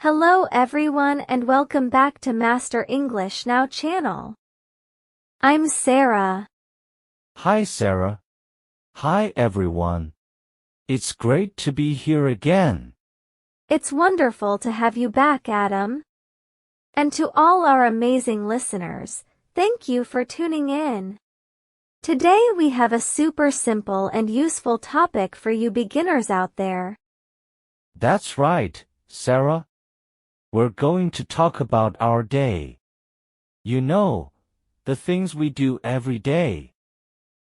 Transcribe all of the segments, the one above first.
Hello everyone and welcome back to Master English Now channel. I'm Sarah. Hi Sarah. Hi everyone. It's great to be here again. It's wonderful to have you back, Adam. And to all our amazing listeners, thank you for tuning in. Today we have a super simple and useful topic for you beginners out there. That's right, Sarah. We're going to talk about our day. You know, the things we do every day.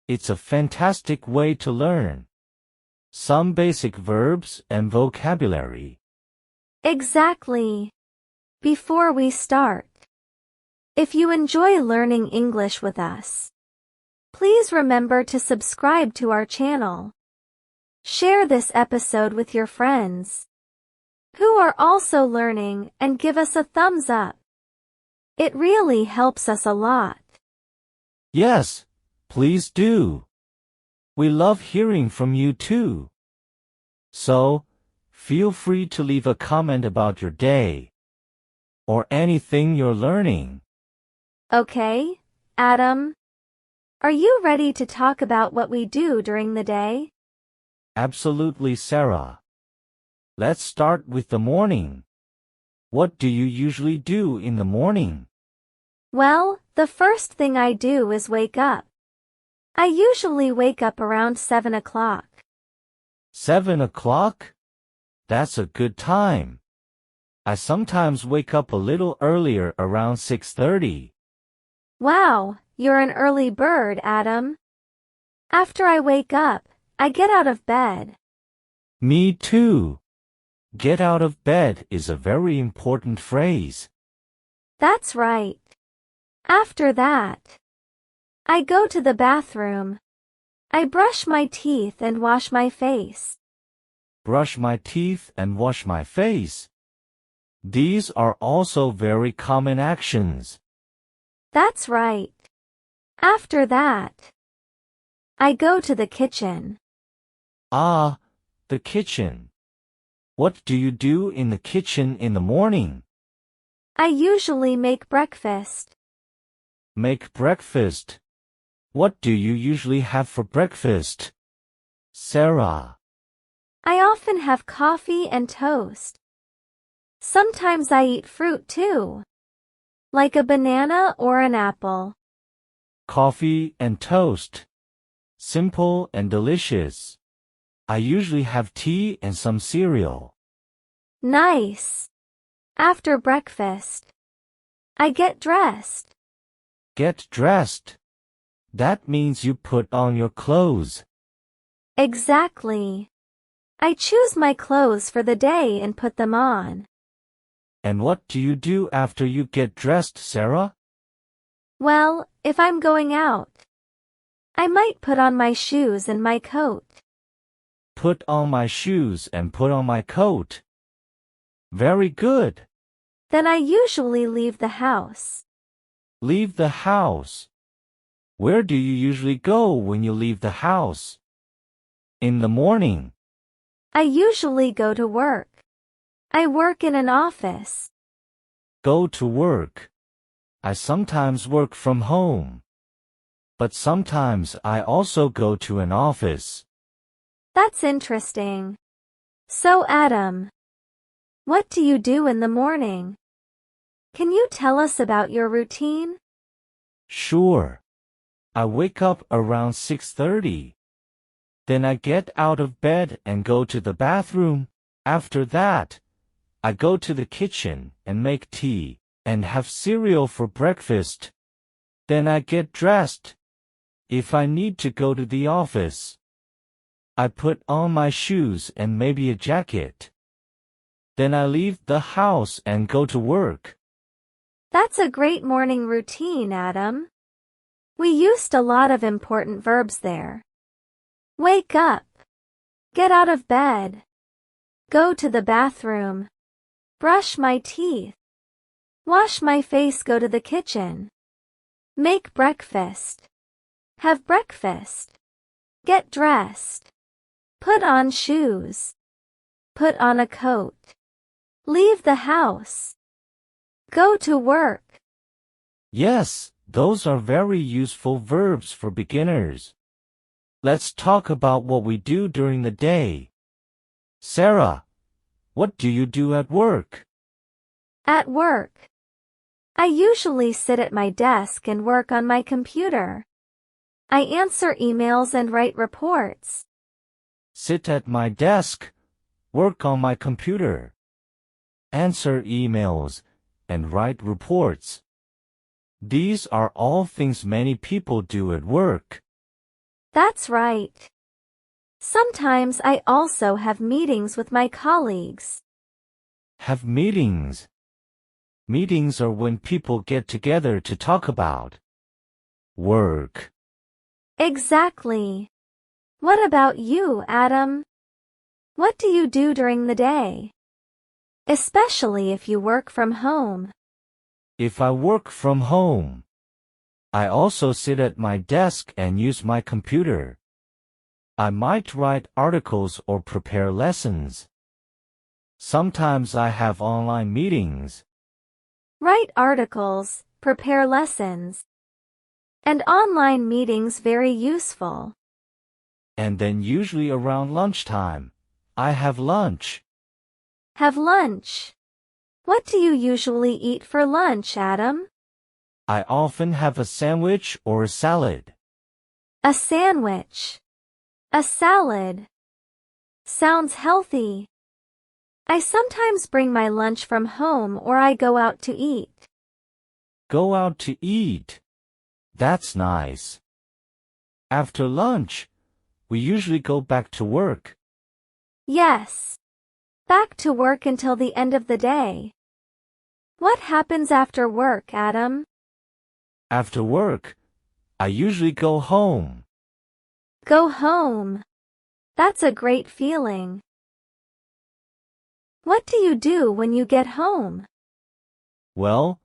It's a fantastic way to learn some basic verbs and vocabulary. Exactly. Before we start, if you enjoy learning English with us, please remember to subscribe to our channel. Share this episode with your friends who are also learning and give us a thumbs up. It really helps us a lot. Yes, please do. We love hearing from you too. So, feel free to leave a comment about your day or anything you're learning. Okay, Adam. Are you ready to talk about what we do during the day? Absolutely, Sarah. Let's start with the morning. What do you usually do in the morning? Well, the first thing I do is wake up. I usually wake up around 7 o'clock. 7 o'clock? That's a good time. I sometimes wake up a little earlier, around 6:30. Wow, you're an early bird, Adam. After I wake up, I get out of bed. Me too. Get out of bed is a very important phrase. That's right. After that, I go to the bathroom. I brush my teeth and wash my face. Brush my teeth and wash my face. These are also very common actions. That's right. After that, I go to the kitchen. Ah, the kitchen. What do you do in the kitchen in the morning? I usually make breakfast. Make breakfast. What do you usually have for breakfast, Sarah? I often have coffee and toast. Sometimes I eat fruit too, like a banana or an apple. Coffee and toast. Simple and delicious. I usually have tea and some cereal. Nice. After breakfast, I get dressed. Get dressed. That means you put on your clothes. Exactly. I choose my clothes for the day and put them on. And what do you do after you get dressed, Sarah? Well, if I'm going out, I might put on my shoes and my coat. Put on my shoes and put on my coat. Very good. Then I usually leave the house. Leave the house. Where do you usually go when you leave the house? In the morning. I usually go to work. I work in an office. Go to work. I sometimes work from home. But sometimes I also go to an office. That's interesting. So Adam, what do you do in the morning? Can you tell us about your routine? Sure. I wake up around 6:30. Then I get out of bed and go to the bathroom. After that, I go to the kitchen and make tea and have cereal for breakfast. Then I get dressed. If I need to go to the office, I put on my shoes and maybe a jacket. Then I leave the house and go to work. That's a great morning routine, Adam. We used a lot of important verbs there. Wake up. Get out of bed. Go to the bathroom. Brush my teeth. Wash my face. Go to the kitchen. Make breakfast. Have breakfast. Get dressed. Put on shoes. Put on a coat. Leave the house. Go to work. Yes, those are very useful verbs for beginners. Let's talk about what we do during the day. Sarah, what do you do at work? At work. I usually sit at my desk and work on my computer. I answer emails and write reports. Sit at my desk, work on my computer, answer emails, and write reports. These are all things many people do at work. That's right. Sometimes I also have meetings with my colleagues. Have meetings. Meetings are when people get together to talk about work. Exactly. What about you, Adam? What do you do during the day? Especially if you work from home. If I work from home, I also sit at my desk and use my computer. I might write articles or prepare lessons. Sometimes I have online meetings. Write articles, prepare lessons. And online meetings very useful. And then usually around lunchtime, I have lunch. Have lunch. What do you usually eat for lunch, Adam? I often have a sandwich or a salad. A sandwich. A salad. Sounds healthy. I sometimes bring my lunch from home or I go out to eat. Go out to eat. That's nice. After lunch, we usually go back to work. Yes. Back to work until the end of the day. What happens after work, Adam? After work, I usually go home. Go home. That's a great feeling. What do you do when you get home? Well,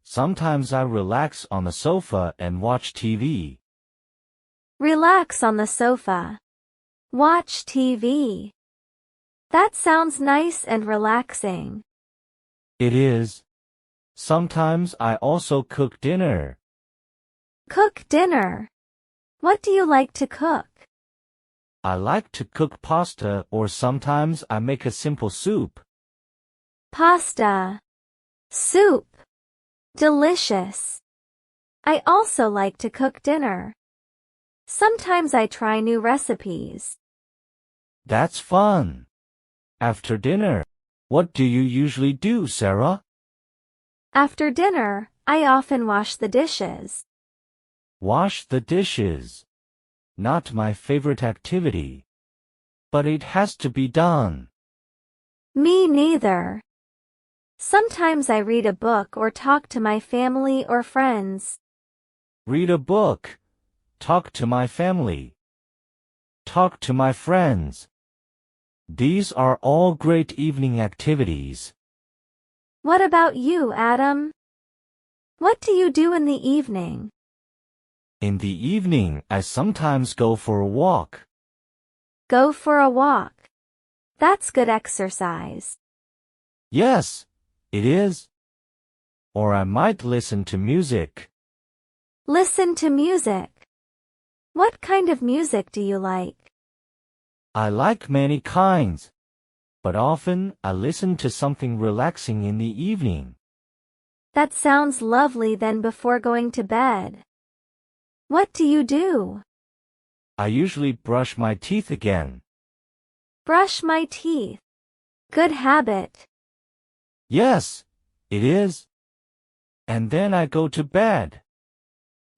sometimes I relax on the sofa and watch TV. Relax on the sofa. Watch TV. That sounds nice and relaxing. It is. Sometimes I also cook dinner. Cook dinner. What do you like to cook? I like to cook pasta or sometimes I make a simple soup. Pasta. Soup. Delicious. I also like to cook dinner. Sometimes I try new recipes. That's fun. After dinner, what do you usually do, Sarah? After dinner, I often wash the dishes. Wash the dishes. Not my favorite activity. But it has to be done. Me neither. Sometimes I read a book or talk to my family or friends. Read a book. Talk to my family. Talk to my friends. These are all great evening activities. What about you, Adam? What do you do in the evening? In the evening, I sometimes go for a walk. Go for a walk. That's good exercise. Yes, it is. Or I might listen to music. Listen to music. What kind of music do you like? I like many kinds, but often I listen to something relaxing in the evening. That sounds lovely then before going to bed. What do you do? I usually brush my teeth again. Brush my teeth. Good habit. Yes, it is. And then I go to bed.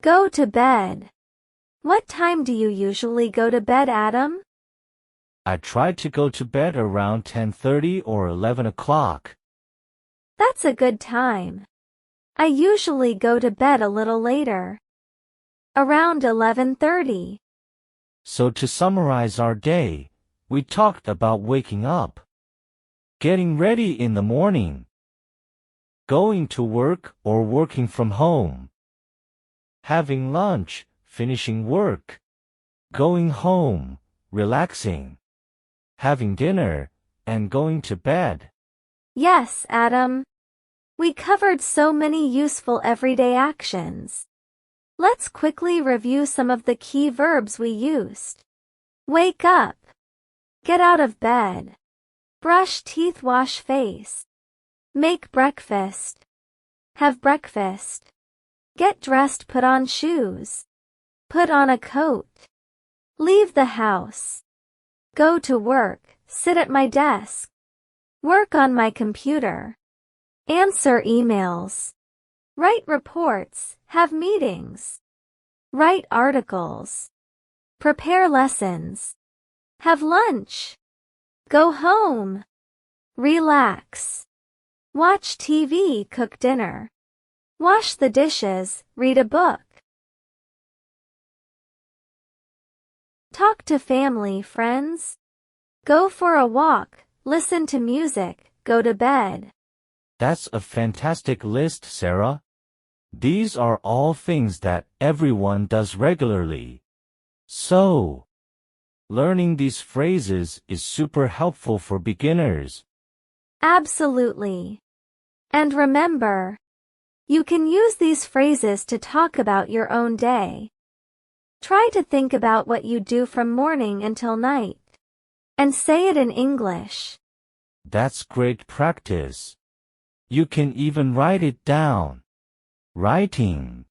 Go to bed. What time do you usually go to bed, Adam? I try to go to bed around 10:30 or 11 o'clock. That's a good time. I usually go to bed a little later. Around 11:30. So to summarize our day, we talked about waking up, getting ready in the morning, going to work or working from home, having lunch, finishing work, going home, relaxing, having dinner, and going to bed. Yes, Adam. We covered so many useful everyday actions. Let's quickly review some of the key verbs we used. Wake up. Get out of bed. Brush teeth, wash face. Make breakfast. Have breakfast. Get dressed, put on shoes. Put on a coat. Leave the house. Go to work, sit at my desk. Work on my computer. Answer emails. Write reports, have meetings. Write articles. Prepare lessons. Have lunch. Go home. Relax. Watch TV, cook dinner. Wash the dishes, read a book. Talk to family, friends. Go for a walk, listen to music, go to bed. That's a fantastic list, Sarah. These are all things that everyone does regularly. So, learning these phrases is super helpful for beginners. Absolutely. And remember, you can use these phrases to talk about your own day. Try to think about what you do from morning until night, and say it in English. That's great practice. You can even write it down. Writing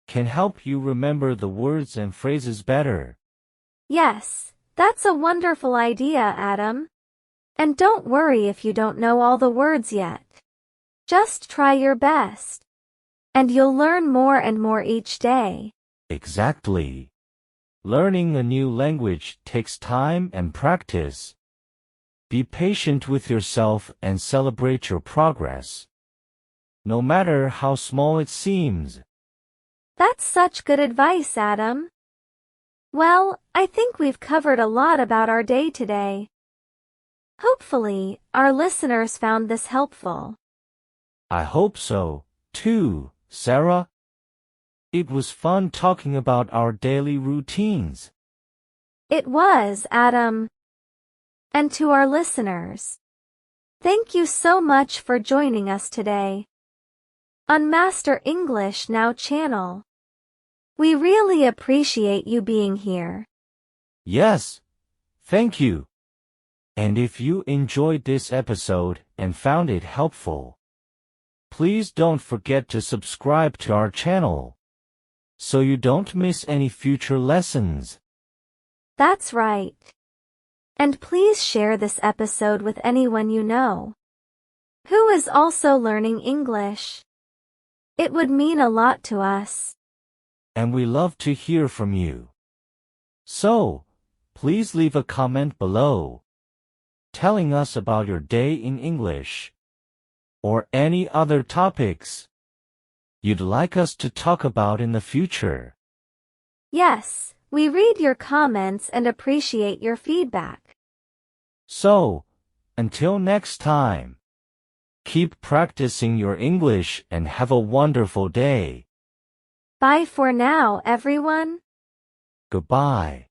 can help you remember the words and phrases better. Yes, that's a wonderful idea, Adam. And don't worry if you don't know all the words yet. Just try your best. And you'll learn more and more each day. Exactly. Learning a new language takes time and practice. Be patient with yourself and celebrate your progress, no matter how small it seems. That's such good advice, Adam. Well, I think we've covered a lot about our day today. Hopefully, our listeners found this helpful. I hope so, too, Sarah. It was fun talking about our daily routines. It was, Adam. And to our listeners, thank you so much for joining us today on Master English Now channel. We really appreciate you being here. Yes, thank you. And if you enjoyed this episode and found it helpful, please don't forget to subscribe to our channel so you don't miss any future lessons. That's right. And please share this episode with anyone you know who is also learning English. It would mean a lot to us. And we love to hear from you. So, please leave a comment below, telling us about your day in English, or any other topics you'd like us to talk about in the future. Yes, we read your comments and appreciate your feedback. So, until next time, keep practicing your English and have a wonderful day. Bye for now, everyone. Goodbye.